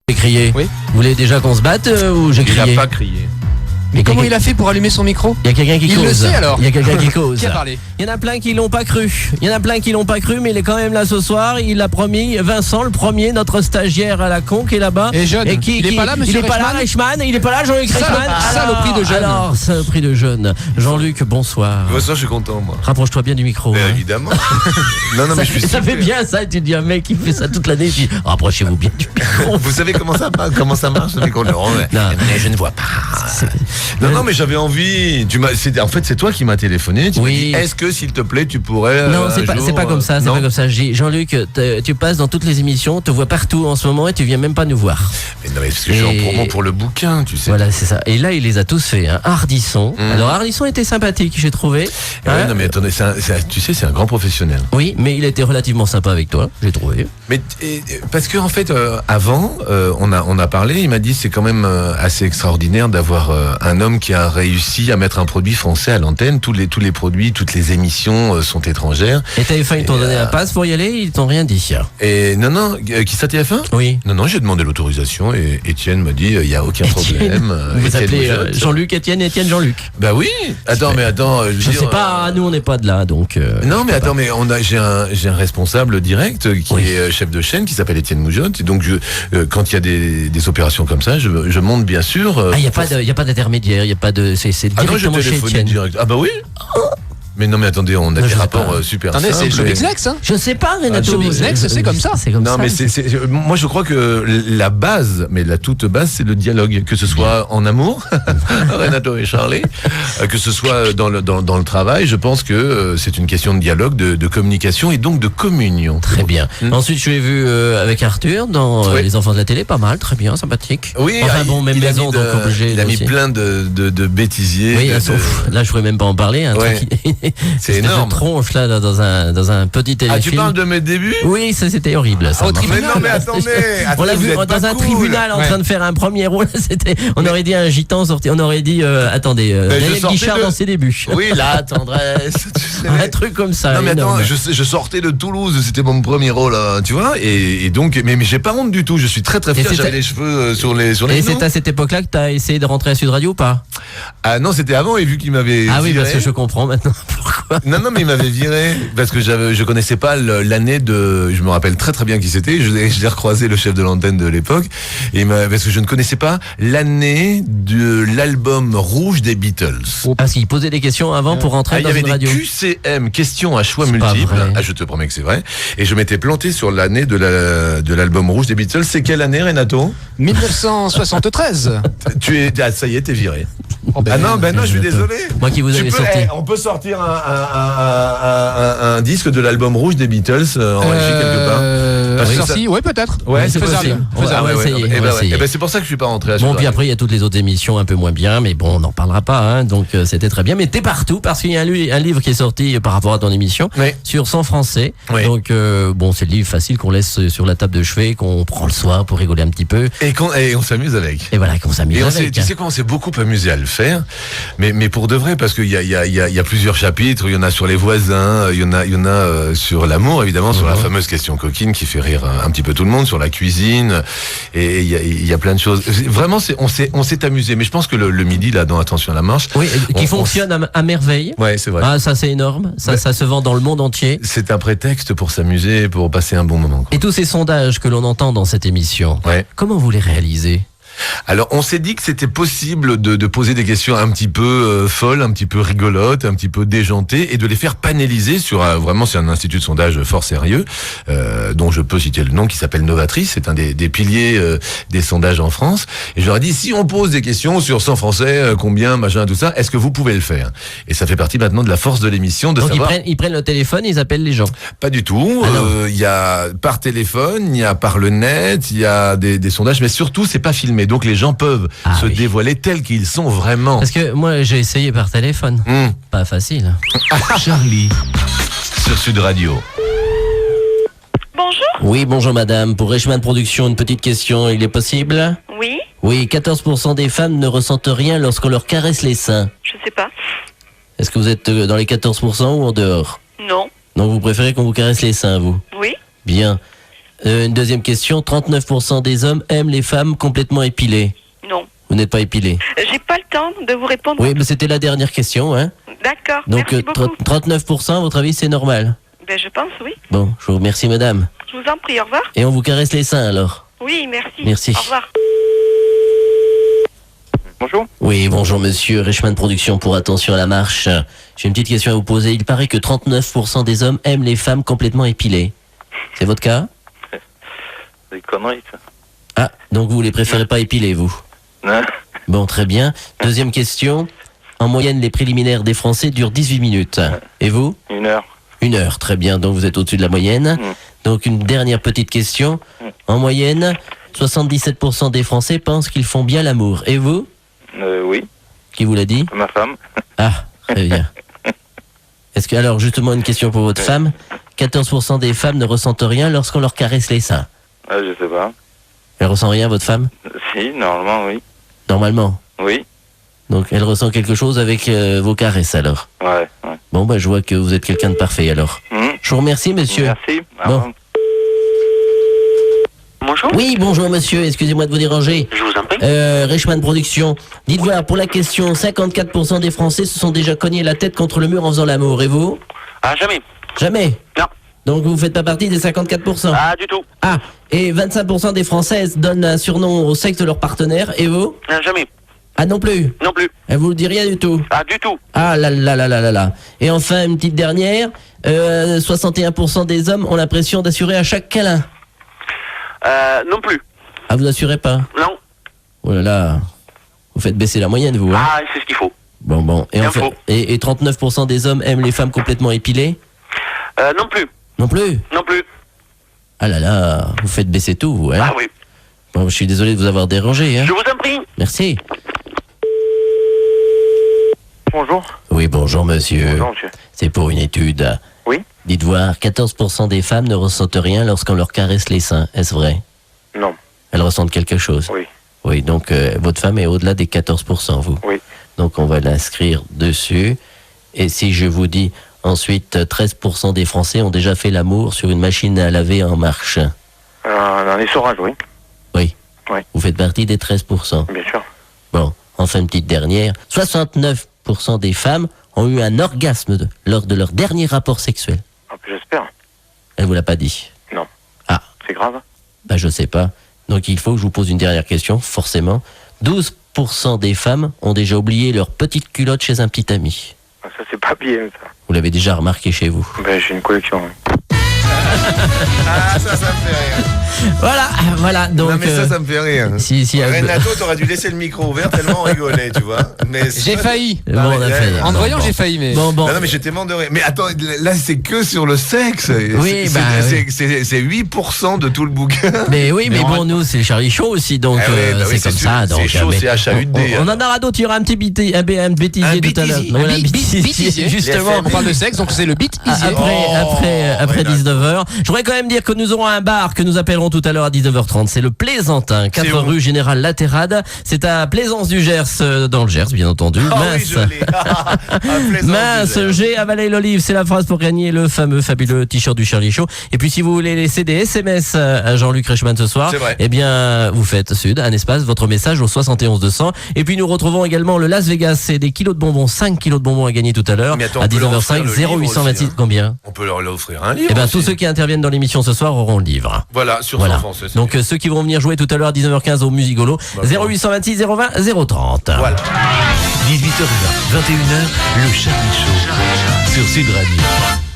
J'ai crié. Oui. Vous voulez déjà qu'on se batte ou j'ai Il crié? n'a pas crié. Mais comment il a fait pour allumer son micro? Il y a quelqu'un qui Il cause. le sait alors. Il y a quelqu'un qui cause. Qui a parlé? Il y en a plein qui l'ont pas cru. Mais il est quand même là ce soir. Il a promis. Vincent, le premier, notre stagiaire à la con qui est là-bas. Et jeune. Il est pas là, monsieur Il est pas là, Reichmann. Il est pas là, Jean-Luc Reichmann. Saloperie de jeune. Alors, saloperie de jeune. Jean-Luc, bonsoir. Moi, ça, je suis content, moi. Rapproche-toi bien du micro. Mais hein. évidemment. non, mais je suis Ça fait super. bien ça. Tu dis un mec qui fait ça toute l'année. Tu dis, rapprochez-vous bien du micro. Vous savez comment ça marche, le micro? Non, mais je ne vois pas. Non, mais j'avais envie. En fait, c'est toi qui m'as téléphoné. Tu m'as dit, est-ce que, s'il te plaît, tu pourrais. Non, c'est pas comme ça. C'est non. pas comme ça. Jean-Luc, tu passes dans toutes les émissions, on te voit partout en ce moment et tu viens même pas nous voir. Mais non, mais parce que je suis en promo pour le bouquin, tu sais. Voilà, c'est ça. Et là, il les a tous fait. Hein. Ardisson. Alors, Ardisson était sympathique, j'ai trouvé. Ouais, non, mais attendez, tu sais, c'est un grand professionnel. Oui, mais il était relativement sympa avec toi, j'ai trouvé. Mais parce que en fait, avant, on a parlé. Il m'a dit c'est quand même assez extraordinaire d'avoir un homme qui a réussi à mettre un produit français à l'antenne. Tous les produits, toutes les émissions sont étrangères. Et TF1, ils t'ont donné un passe pour y aller, ils t'ont rien dit. Et non, qui ça TF1? Oui. Non, j'ai demandé l'autorisation et Étienne m'a dit il y a aucun problème. Vous Étienne appelez Moujotte. Jean-Luc, Étienne, Jean-Luc. Bah oui. Attends, je veux Je dire, sais pas, nous on n'est pas de là, donc. Non, mais attends, mais j'ai un responsable direct qui est chef de chaîne qui s'appelle Étienne Moujotte. Et donc quand il y a des opérations comme ça, je monte bien sûr. Il y a pas d'intermédiaire, il y a pas de. C'est Ah non, je directement chez téléphone Étienne. direct. Ah bah oui. Mais non, mais attendez, on a je des sais rapports pas. super Attendez, c'est simples. Showbiz Next, hein? Je sais pas, Renato. Showbiz Next, c'est comme ça. C'est comme Non, ça. mais moi je crois que la base, mais la toute base, c'est le dialogue, que ce soit en amour, Renato et Charlie, que ce soit dans le travail. Je pense que c'est une question de dialogue, de communication et donc de communion. Très bien. Ensuite, je l'ai vu avec Arthur dans Oui. Les Enfants de la télé, pas mal, très bien, sympathique. Oui, Enfin bon, même il a maison, mis donc obligé. il a mis aussi. plein de bêtisiers. Oui, là, je pourrais même pas en parler. Un Ouais. truc qui- C'est cette énorme. tronche là dans un petit téléfilm. Ah, tu parles de mes débuts? Oui, ça c'était horrible. Ça, Au Enfin, Mais non, mais attendez, on l'a vous vu êtes pas dans un cool. tribunal en Ouais. train de faire un premier rôle. On aurait dit un gitan sorti. On aurait dit, attendez, je Daniel sortais Guichard de- dans ses débuts. Oui, la tendresse. Tu sais. Un truc comme ça. Non mais énorme. attends, je sortais de Toulouse, c'était mon premier rôle, tu vois, et donc, mais j'ai pas honte du tout, je suis très Et fier, c'est j'avais à- les cheveux sur les Et genoux. c'est à cette époque-là que tu as essayé de rentrer à Sud Radio ou pas? Ah non, c'était avant, et vu qu'il m'avait Ah oui, viré, parce que je comprends maintenant pourquoi. Non, mais il m'avait viré, parce que je connaissais pas l'année de, je me rappelle très très bien qui c'était, je l'ai recroisé, le chef de l'antenne de l'époque, et parce que je ne connaissais pas l'année de l'album rouge des Beatles. Parce qu'il posait des questions avant pour rentrer Il y dans avait une des radio. QCM, questions à choix C'est pas multiples. vrai. Ah, je te promets que c'est vrai. Et je m'étais planté sur l'année de l'album rouge des Beatles. C'est quelle année, Renato? 1973. Ça y est, t'es viré. Oh, ben, Ah non, je suis désolé. Moi qui vous avais sorti. On peut sortir un disque de l'album rouge des Beatles en régie quelque part. Parce que sorti, oui, peut-être. Ouais, c'est faisable. possible. Faisable. On va essayer, on va essayer. Et ben c'est pour ça que je suis pas rentré à Bon, Sud puis Radio. après, il y a toutes les autres émissions un peu moins bien, mais bon, on n'en parlera pas, hein, donc c'était très bien. Mais t'es partout, parce qu'il y a un livre qui est sorti par rapport à ton émission, Oui. sur 100 Français. Oui. Donc, bon, c'est le livre facile qu'on laisse sur la table de chevet, qu'on prend le soir pour rigoler un petit peu. Et on s'amuse avec. Et voilà, qu'on s'amuse Et avec. tu sais quoi, on s'est beaucoup amusé à le faire, mais pour de vrai, parce qu'il y a plusieurs chapitres, il y en a sur les voisins, il y en a sur l'amour, évidemment, sur la fameuse question coquine qui fait rire un petit peu tout le monde, sur la cuisine, et il y a plein de choses. Vraiment, on s'est amusé, mais je pense que le midi, là, dans Attention à la marche, Oui, qui fonctionne à merveille. ouais, c'est vrai. Ah, ça c'est énorme, ça se vend dans le monde entier. C'est un prétexte pour s'amuser, pour passer un bon moment. Et tous ces sondages que l'on entend dans cette émission, Ouais. comment vous les réalisez? Alors, on s'est dit que c'était possible de poser des questions un petit peu folles, un petit peu rigolotes, un petit peu déjantées, et de les faire panéliser sur vraiment, c'est un institut de sondage fort sérieux, dont je peux citer le nom, qui s'appelle Novatrice. C'est un des piliers des sondages en France. Et je leur ai dit, si on pose des questions sur 100 Français, combien, machin, tout ça, est-ce que vous pouvez le faire? Et ça fait partie maintenant de la force de l'émission de Donc savoir. ils prennent le téléphone, ils appellent les gens. Pas du tout. Ah non. Il y a par téléphone, il y a par le net, il y a des sondages, mais surtout c'est pas filmé. Donc les gens peuvent se oui. dévoiler tels qu'ils sont vraiment. Parce que moi j'ai essayé par téléphone. Pas facile. Charlie sur Sud Radio. Bonjour. Oui, bonjour madame. Pour Reichmann Productions, une petite question, il est possible? Oui, Oui, 14% des femmes ne ressentent rien lorsqu'on leur caresse les seins. je sais pas. Est-ce que vous êtes dans les 14% ou en dehors? Non. Donc vous préférez qu'on vous caresse les seins, vous? Oui. Bien. Une deuxième question. 39% des hommes aiment les femmes complètement épilées. Non. Vous n'êtes pas épilé. J'ai pas le temps de vous répondre. Oui, mais c'était la dernière question, hein. D'accord. Donc, Merci beaucoup. 39%, à votre avis, c'est normal? Ben, je pense, oui. Bon, je vous remercie, madame. Je vous en prie, au revoir. Et on vous caresse les seins, alors? Oui, merci. Merci. Au revoir. Bonjour. Oui, bonjour monsieur, Richman Production pour Attention à la marche. J'ai une petite question à vous poser. Il paraît que 39% des hommes aiment les femmes complètement épilées. C'est votre cas? C'est des conneries, ça. Ah, donc vous les préférez pas épilés, vous? Non. Bon, très bien. Deuxième question. En moyenne, les préliminaires des Français durent 18 minutes. Et vous? 1 heure. 1 heure, très bien. Donc vous êtes au-dessus de la moyenne. Donc une dernière petite question. En moyenne, 77% des Français pensent qu'ils font bien l'amour. Et vous? Oui, Qui vous l'a dit? ma femme. Ah, très bien. Est-ce que, alors, justement, une question pour votre femme. 14% des femmes ne ressentent rien lorsqu'on leur caresse les seins. Ah, je sais pas. Elle ressent rien, votre femme? Si, normalement, oui. Normalement. Oui. Donc, elle ressent quelque chose avec vos caresses, alors. Ouais. Bon, bah, je vois que vous êtes quelqu'un de parfait, alors. Je vous remercie, monsieur. Merci. Bon. Au revoir. Bonjour. Oui, bonjour, monsieur. Excusez-moi de vous déranger. Je vous en prie. Richman Production. Dites voir, pour la question, 54% des Français se sont déjà cognés la tête contre le mur en faisant l'amour. Et vous? Ah, jamais. Jamais. Non. Donc, vous faites pas partie des 54%. Ah, du tout. Ah, et 25% des Françaises donnent un surnom au sexe de leur partenaire, et vous? Ah, jamais. Ah non plus? Non plus. Elle vous le dit rien du tout? Ah, du tout. Ah là là là là là là. Et enfin, une petite dernière, 61% des hommes ont l'impression d'assurer à chaque câlin. Non plus. Ah, vous assurez pas? Non. Oh là là, vous faites baisser la moyenne, vous, hein? Ah, c'est ce qu'il faut. Bon. Et, Bien enfin, faux. et 39% des hommes aiment les femmes complètement épilées? Non plus. Non plus? Non plus. Ah là là, vous faites baisser tout, vous, hein? Ah oui. Bon, je suis désolé de vous avoir dérangé, hein? Je vous en prie. Merci. Bonjour. Oui, bonjour, monsieur. Bonjour, monsieur. C'est pour une étude. Oui. Dites voir, 14% des femmes ne ressentent rien lorsqu'on leur caresse les seins. Est-ce vrai? Non. Elles ressentent quelque chose? Oui. Oui, donc votre femme est au-delà des 14%, vous? Oui. Donc on va l'inscrire dessus. Et si je vous dis ensuite 13% des Français ont déjà fait l'amour sur une machine à laver en marche. Dans l'essorage, oui. Oui. Oui. Vous faites partie des 13%. Bien sûr. Bon, enfin une petite dernière. 69% des femmes ont eu un orgasme lors de leur dernier rapport sexuel. Ah, j'espère. Elle vous l'a pas dit? Non. Ah. C'est grave. Bah je sais pas. Donc il faut que je vous pose une dernière question, forcément. 12% des femmes ont déjà oublié leur petite culotte chez un petit ami. Ah, ça, c'est pas bien, ça. Vous l'avez déjà remarqué chez vous? Ben, j'ai une collection, oui. Ah, ça me fait rire. Voilà, donc... Non, mais ça me fait rire. Si, Renato, t'aurais dû laisser le micro ouvert tellement on rigolait, tu vois. Mais J'ai failli. Bon, on a fait. En te voyant, Bon. j'ai failli, mais. Bon. Non, mais j'étais mort de rire. Mais attends, là, c'est que sur le sexe. Oui, C'est- bah, c'est 8% de tout le bouquin. Mais oui, mais Mais bon, nous, c'est Charlie Show aussi, donc Ah ouais, bah oui, c'est comme sûr. ça. Donc, C'est chaud, mais c'est HAUD. on en aura d'autres, il y aura un petit un bêtisier Un tout à l'heure. bêtisier. Voilà, Un un bêtisier. bêtisier, justement. On parle de sexe, donc c'est le beat easy. Après Renato. 19h. Je voudrais quand même dire que nous aurons un bar que nous appellerons tout à l'heure à 19h30. C'est le Plaisantin, 4 C'est où rue Général Latérade. C'est à Plaisance du Gers, dans le Gers, bien entendu. Ah oui, je l'ai. Mince, j'ai avalé l'olive, c'est la phrase pour gagner le fameux fabuleux t-shirt du Charlie Show. Et puis si vous voulez laisser des SMS à Jean-Luc Reichmann ce soir, C'est vrai. eh bien vous faites Sud, un espace, votre message au 71 200. Et puis nous retrouvons également le Las Vegas, c'est des kilos de bonbons, 5 kilos de bonbons à gagner tout à l'heure Mais attends, à on peut leur offrir 19h05, le livre 0826, aussi, hein. combien? On peut leur offrir un livre. Eh bien aussi. tous ceux qui interviennent dans l'émission ce soir auront le livre. Voilà, sur Voilà. son français. c'est Donc bien. ceux qui vont venir jouer tout à l'heure à 19h15 au Musigolo, Bah, 0826 020 030. Voilà. 18h20, 21h, le Charlie Show sur Sud Radio.